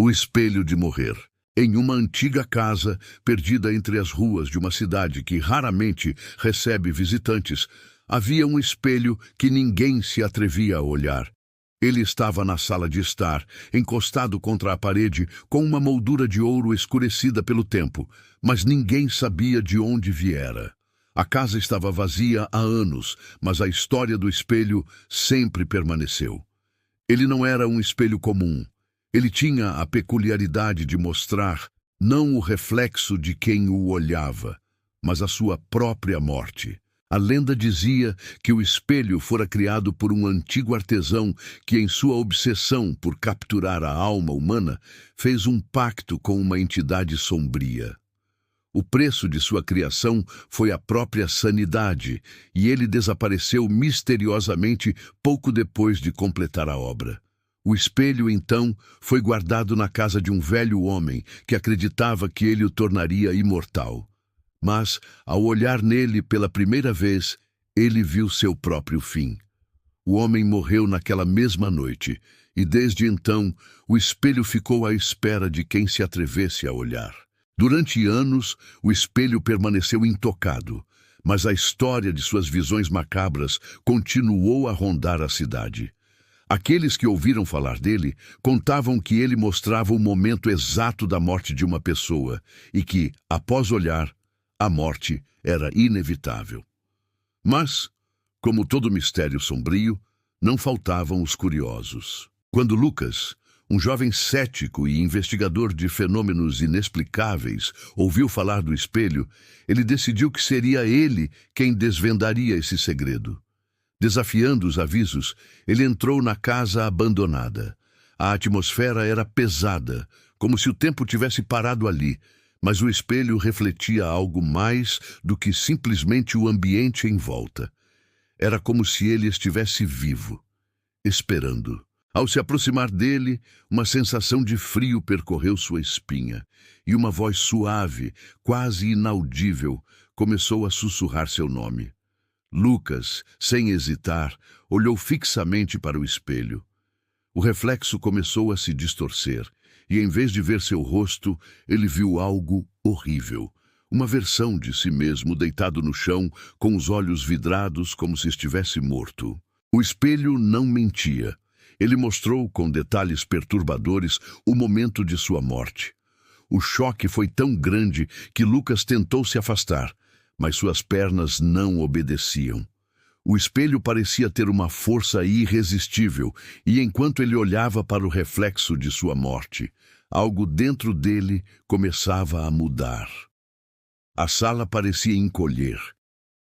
O espelho de morrer. Em uma antiga casa, perdida entre as ruas de uma cidade que raramente recebe visitantes, havia um espelho que ninguém se atrevia a olhar. Ele estava na sala de estar, encostado contra a parede, com uma moldura de ouro escurecida pelo tempo, mas ninguém sabia de onde viera. A casa estava vazia há anos, mas a história do espelho sempre permaneceu. Ele não era um espelho comum. Ele tinha a peculiaridade de mostrar não o reflexo de quem o olhava, mas a sua própria morte. A lenda dizia que o espelho fora criado por um antigo artesão que, em sua obsessão por capturar a alma humana, fez um pacto com uma entidade sombria. O preço de sua criação foi a própria sanidade, e ele desapareceu misteriosamente pouco depois de completar a obra. O espelho, então, foi guardado na casa de um velho homem que acreditava que ele o tornaria imortal. Mas, ao olhar nele pela primeira vez, ele viu seu próprio fim. O homem morreu naquela mesma noite, e desde então o espelho ficou à espera de quem se atrevesse a olhar. Durante anos, o espelho permaneceu intocado, mas a história de suas visões macabras continuou a rondar a cidade. Aqueles que ouviram falar dele contavam que ele mostrava o momento exato da morte de uma pessoa e que, após olhar, a morte era inevitável. Mas, como todo mistério sombrio, não faltavam os curiosos. Quando Lucas, um jovem cético e investigador de fenômenos inexplicáveis, ouviu falar do espelho, ele decidiu que seria ele quem desvendaria esse segredo. Desafiando os avisos, ele entrou na casa abandonada. A atmosfera era pesada, como se o tempo tivesse parado ali, mas o espelho refletia algo mais do que simplesmente o ambiente em volta. Era como se ele estivesse vivo, esperando. Ao se aproximar dele, uma sensação de frio percorreu sua espinha, e uma voz suave, quase inaudível, começou a sussurrar seu nome. Lucas, sem hesitar, olhou fixamente para o espelho. O reflexo começou a se distorcer, e em vez de ver seu rosto, ele viu algo horrível. Uma versão de si mesmo deitado no chão, com os olhos vidrados como se estivesse morto. O espelho não mentia. Ele mostrou, com detalhes perturbadores, o momento de sua morte. O choque foi tão grande que Lucas tentou se afastar, mas suas pernas não obedeciam. O espelho parecia ter uma força irresistível, e enquanto ele olhava para o reflexo de sua morte, algo dentro dele começava a mudar. A sala parecia encolher,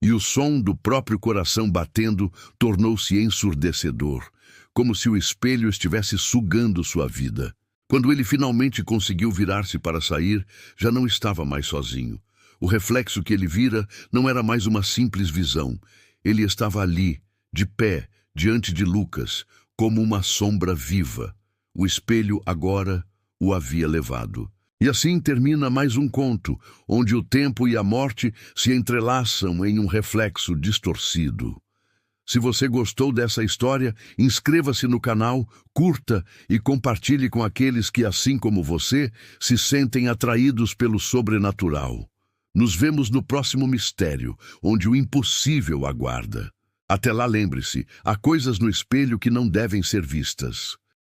e o som do próprio coração batendo tornou-se ensurdecedor, como se o espelho estivesse sugando sua vida. Quando ele finalmente conseguiu virar-se para sair, já não estava mais sozinho. O reflexo que ele vira não era mais uma simples visão. Ele estava ali, de pé, diante de Lucas, como uma sombra viva. O espelho agora o havia levado. E assim termina mais um conto, onde o tempo e a morte se entrelaçam em um reflexo distorcido. Se você gostou dessa história, inscreva-se no canal, curta e compartilhe com aqueles que, assim como você, se sentem atraídos pelo sobrenatural. Nos vemos no próximo mistério, onde o impossível aguarda. Até lá, lembre-se, há coisas no espelho que não devem ser vistas.